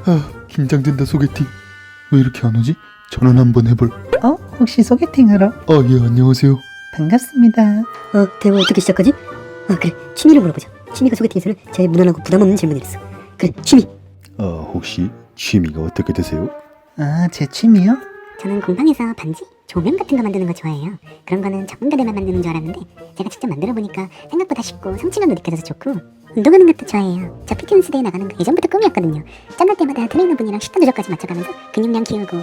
아, 긴장된다. 소개팅. 왜 이렇게 안 오지? 전화 한번 해볼. 혹시 소개팅하러? 예, 안녕하세요. 반갑습니다. 대화 어떻게 시작하지? 그래, 취미를 물어보자. 취미가 소개팅에서는 제일 무난하고 부담 없는 질문이랬어. 그래, 취미. 혹시 취미가 어떻게 되세요? 제 취미요? 저는 공방에서 반지, 조명 같은 거 만드는 거 좋아해요. 그런 거는 전문가들만 만드는 줄 알았는데 제가 직접 만들어 보니까 생각보다 쉽고 성취감도 느껴져서 좋고, 운동하는 것도 좋아해요. 저 피트니스 대회 나가는 거 예전부터 꿈이었거든요. 짬날 때마다 트레이너분이랑 식단 조절까지 맞춰가면서 근육량 키우고,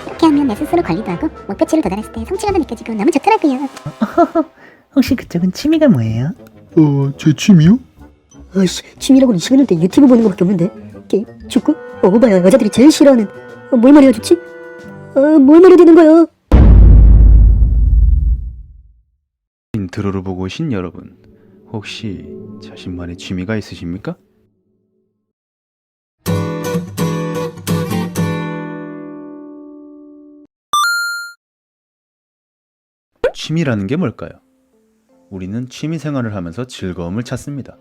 이렇게 하면 내 스스로 관리도 하고 목표치를 도달했을 때 성취감도 느껴지고 너무 좋더라고요. 혹시 그쪽은 취미가 뭐예요? 제 취미요? 아이씨, 취미라고 이 시간일 때 유튜브 보는 거밖에 없는데. 게임, 축구, 오바야 여자들이 제일 싫어하는. 뭘 말해야 좋지? 뭘 말해야 되는 거야? 인트로를 보고 오신 여러분, 혹시 자신만의 취미가 있으십니까? 취미라는 게 뭘까요? 우리는 취미 생활을 하면서 즐거움을 찾습니다.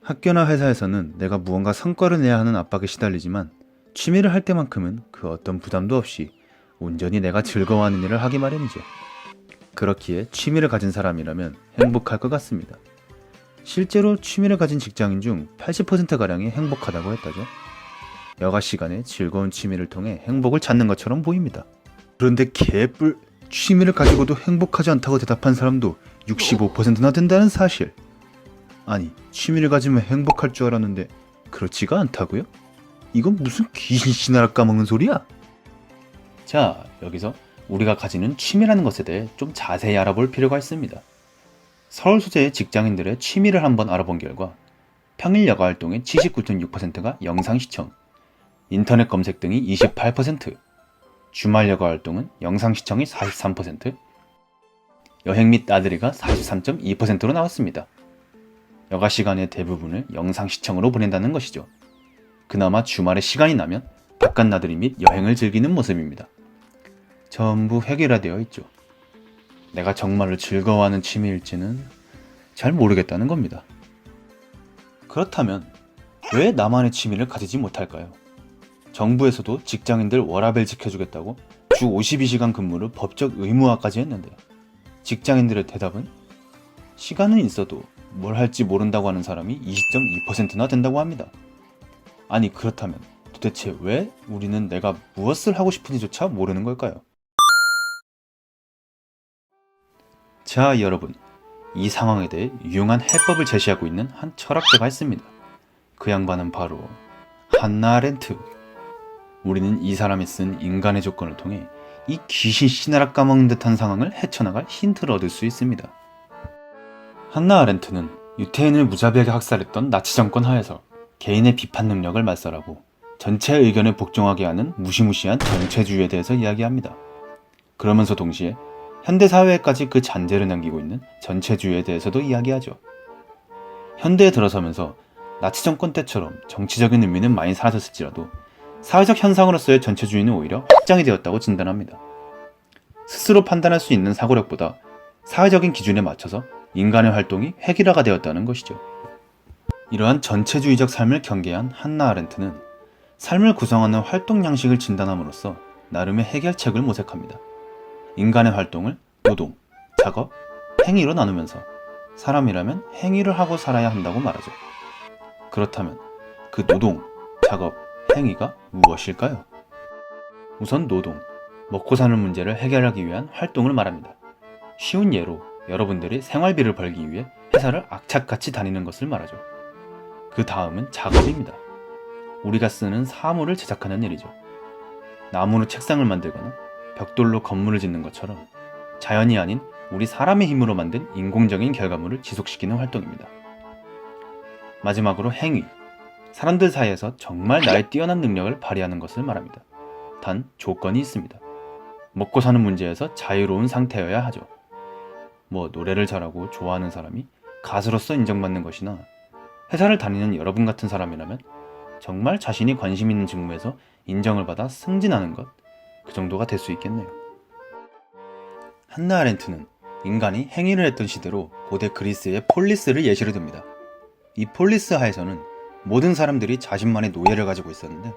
학교나 회사에서는 내가 무언가 성과를 내야 하는 압박에 시달리지만, 취미를 할 때만큼은 그 어떤 부담도 없이 온전히 내가 즐거워하는 일을 하기 마련이죠. 그렇기에 취미를 가진 사람이라면 행복할 것 같습니다. 실제로 취미를 가진 직장인 중 80%가량이 행복하다고 했다죠. 여가 시간에 즐거운 취미를 통해 행복을 찾는 것처럼 보입니다. 그런데 개뿔, 취미를 가지고도 행복하지 않다고 대답한 사람도 65%나 된다는 사실. 아니, 취미를 가지면 행복할 줄 알았는데 그렇지가 않다고요? 이건 무슨 귀신 씨나라 까먹는 소리야? 자, 여기서 우리가 가지는 취미라는 것에 대해 좀 자세히 알아볼 필요가 있습니다. 서울 소재의 직장인들의 취미를 한번 알아본 결과 평일 여가 활동의 79.6%가 영상 시청, 인터넷 검색 등이 28%, 주말 여가 활동은 영상 시청이 43%, 여행 및 나들이가 43.2%로 나왔습니다. 여가 시간의 대부분을 영상 시청으로 보낸다는 것이죠. 그나마 주말에 시간이 나면 바깥 나들이 및 여행을 즐기는 모습입니다. 전부 획일화되어 있죠. 내가 정말로 즐거워하는 취미일지는 잘 모르겠다는 겁니다. 그렇다면 왜 나만의 취미를 가지지 못할까요? 정부에서도 직장인들 워라밸 지켜주겠다고 주 52시간 근무를 법적 의무화까지 했는데, 직장인들의 대답은 시간은 있어도 뭘 할지 모른다고 하는 사람이 20.2%나 된다고 합니다. 아니, 그렇다면 도대체 왜 우리는 내가 무엇을 하고 싶은지조차 모르는 걸까요? 자, 여러분, 이 상황에 대해 유용한 해법을 제시하고 있는 한 철학자가 있습니다. 그 양반은 바로 한나 아렌트. 우리는 이 사람이 쓴 인간의 조건을 통해 이 귀신 씨나라 까먹는 듯한 상황을 헤쳐나갈 힌트를 얻을 수 있습니다. 한나 아렌트는 유태인을 무자비하게 학살했던 나치 정권 하에서 개인의 비판 능력을 말살하고 전체 의견에 복종하게 하는 무시무시한 전체주의에 대해서 이야기합니다. 그러면서 동시에 현대사회에까지 그 잔재를 남기고 있는 전체주의에 대해서도 이야기하죠. 현대에 들어서면서 나치 정권 때처럼 정치적인 의미는 많이 사라졌을지라도 사회적 현상으로서의 전체주의는 오히려 확장이 되었다고 진단합니다. 스스로 판단할 수 있는 사고력보다 사회적인 기준에 맞춰서 인간의 활동이 획일화가 되었다는 것이죠. 이러한 전체주의적 삶을 경계한 한나 아렌트는 삶을 구성하는 활동 양식을 진단함으로써 나름의 해결책을 모색합니다. 인간의 활동을 노동, 작업, 행위로 나누면서 사람이라면 행위를 하고 살아야 한다고 말하죠. 그렇다면 그 노동, 작업, 행위가 무엇일까요? 우선 노동, 먹고 사는 문제를 해결하기 위한 활동을 말합니다. 쉬운 예로 여러분들이 생활비를 벌기 위해 회사를 악착같이 다니는 것을 말하죠. 그 다음은 작업입니다. 우리가 쓰는 사물을 제작하는 일이죠. 나무로 책상을 만들거나 벽돌로 건물을 짓는 것처럼 자연이 아닌 우리 사람의 힘으로 만든 인공적인 결과물을 지속시키는 활동입니다. 마지막으로 행위, 사람들 사이에서 정말 나의 뛰어난 능력을 발휘하는 것을 말합니다. 단 조건이 있습니다. 먹고 사는 문제에서 자유로운 상태여야 하죠. 노래를 잘하고 좋아하는 사람이 가수로서 인정받는 것이나 회사를 다니는 여러분 같은 사람이라면 정말 자신이 관심 있는 직무에서 인정을 받아 승진하는 것, 그 정도가 될 수 있겠네요. 한나 아렌트는 인간이 행위를 했던 시대로 고대 그리스의 폴리스를 예시로 듭니다. 이 폴리스 하에서는 모든 사람들이 자신만의 노예를 가지고 있었는데,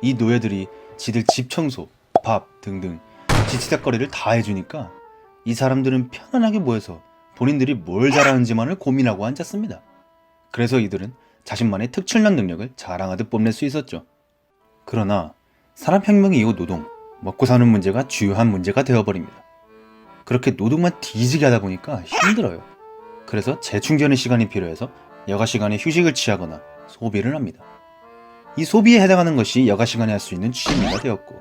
이 노예들이 지들 집 청소, 밥 등등 지치작거리를 다 해주니까 이 사람들은 편안하게 모여서 본인들이 뭘 잘하는지만을 고민하고 앉았습니다. 그래서 이들은 자신만의 특출난 능력을 자랑하듯 뽐낼 수 있었죠. 그러나 산업혁명 이후 노동, 먹고 사는 문제가 주요한 문제가 되어버립니다. 그렇게 노동만 뒤지게 하다 보니까 힘들어요. 그래서 재충전의 시간이 필요해서 여가 시간에 휴식을 취하거나 소비를 합니다. 이 소비에 해당하는 것이 여가 시간에 할 수 있는 취미가 되었고,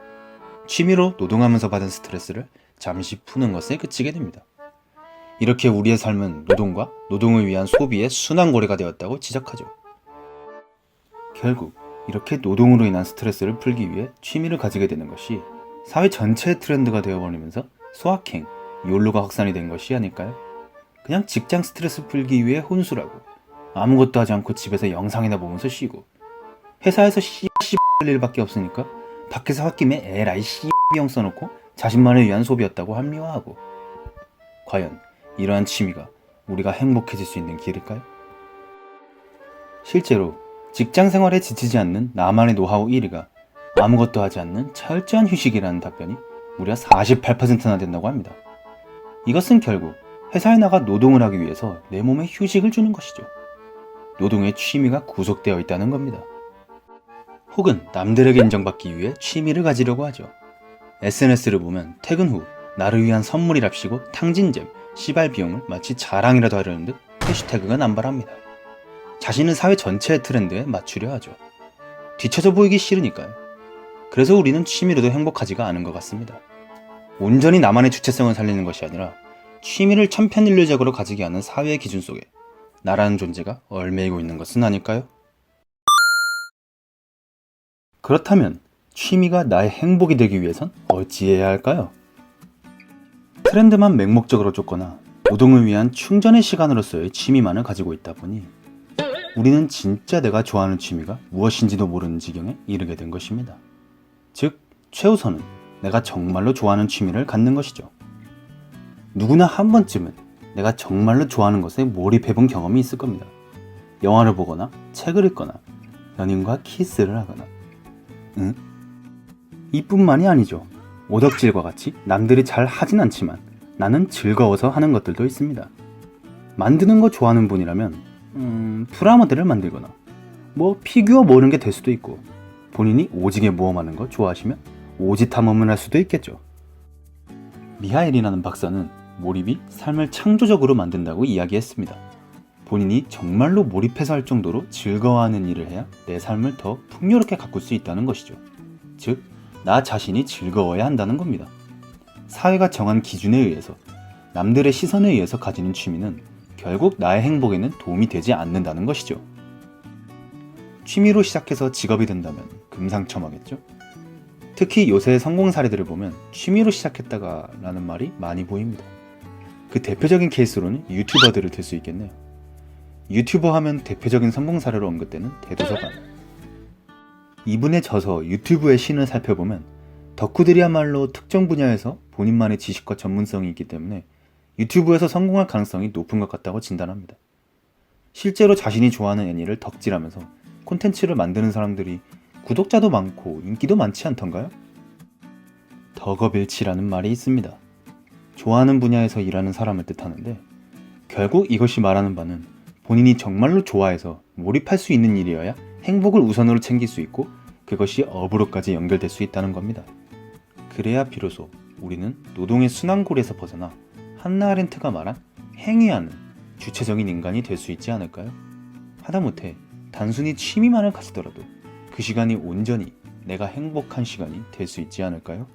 취미로 노동하면서 받은 스트레스를 잠시 푸는 것에 그치게 됩니다. 이렇게 우리의 삶은 노동과 노동을 위한 소비의 순환고리가 되었다고 지적하죠. 결국 이렇게 노동으로 인한 스트레스를 풀기 위해 취미를 가지게 되는 것이 사회 전체의 트렌드가 되어버리면서 소확행, 욜로가 확산이 된 것이 아닐까요? 그냥 직장 스트레스 풀기 위해 혼술하고 아무것도 하지 않고 집에서 영상이나 보면서 쉬고, 회사에서 할 일밖에 없으니까 밖에서 홧김에 에라이 비용 써놓고 자신만을 위한 소비였다고 합리화하고, 과연 이러한 취미가 우리가 행복해질 수 있는 길일까요? 실제로 직장 생활에 지치지 않는 나만의 노하우 1위가 아무것도 하지 않는 철저한 휴식이라는 답변이 무려 48%나 된다고 합니다. 이것은 결국 회사에 나가 노동을 하기 위해서 내 몸에 휴식을 주는 것이죠. 노동의 취미가 구속되어 있다는 겁니다. 혹은 남들에게 인정받기 위해 취미를 가지려고 하죠. SNS를 보면 퇴근 후 나를 위한 선물이랍시고 탕진잼, 시발 비용을 마치 자랑이라도 하려는 듯 해시태그가 남발합니다. 자신은 사회 전체의 트렌드에 맞추려 하죠. 뒤처져 보이기 싫으니까요. 그래서 우리는 취미로도 행복하지가 않은 것 같습니다. 온전히 나만의 주체성을 살리는 것이 아니라 취미를 천편일률적으로 가지게 하는 사회의 기준 속에 나라는 존재가 얽매이고 있는 것은 아닐까요? 그렇다면 취미가 나의 행복이 되기 위해선 어찌해야 할까요? 트렌드만 맹목적으로 쫓거나 노동을 위한 충전의 시간으로서의 취미만을 가지고 있다 보니 우리는 진짜 내가 좋아하는 취미가 무엇인지도 모르는 지경에 이르게 된 것입니다. 즉, 최우선은 내가 정말로 좋아하는 취미를 갖는 것이죠. 누구나 한 번쯤은 내가 정말로 좋아하는 것에 몰입해본 경험이 있을 겁니다. 영화를 보거나 책을 읽거나 연인과 키스를 하거나. 이뿐만이 아니죠. 오덕질과 같이 남들이 잘 하진 않지만 나는 즐거워서 하는 것들도 있습니다. 만드는 거 좋아하는 분이라면 프라모델을 만들거나 피규어 모으는 게 될 수도 있고, 본인이 오지게 모험하는 거 좋아하시면 오지 탐험을 할 수도 있겠죠. 미하엘이라는 박사는 몰입이 삶을 창조적으로 만든다고 이야기했습니다. 본인이 정말로 몰입해서 할 정도로 즐거워하는 일을 해야 내 삶을 더 풍요롭게 가꿀 수 있다는 것이죠. 즉, 나 자신이 즐거워야 한다는 겁니다. 사회가 정한 기준에 의해서, 남들의 시선에 의해서 가지는 취미는 결국 나의 행복에는 도움이 되지 않는다는 것이죠. 취미로 시작해서 직업이 된다면 금상첨화겠죠? 특히 요새 성공 사례들을 보면 취미로 시작했다가 라는 말이 많이 보입니다. 그 대표적인 케이스로는 유튜버들을 들 수 있겠네요. 유튜버 하면 대표적인 성공 사례로 언급되는 대도서관. 이분의 저서 유튜브의 신을 살펴보면 덕후들이야말로 특정 분야에서 본인만의 지식과 전문성이 있기 때문에 유튜브에서 성공할 가능성이 높은 것 같다고 진단합니다. 실제로 자신이 좋아하는 애니를 덕질하면서 콘텐츠를 만드는 사람들이 구독자도 많고 인기도 많지 않던가요? 덕업일치라는 말이 있습니다. 좋아하는 분야에서 일하는 사람을 뜻하는데, 결국 이것이 말하는 바는 본인이 정말로 좋아해서 몰입할 수 있는 일이어야 행복을 우선으로 챙길 수 있고 그것이 업으로까지 연결될 수 있다는 겁니다. 그래야 비로소 우리는 노동의 순환고리에서 벗어나 한나 아렌트가 말한 행위하는 주체적인 인간이 될 수 있지 않을까요? 하다못해 단순히 취미만을 가지더라도 그 시간이 온전히 내가 행복한 시간이 될 수 있지 않을까요?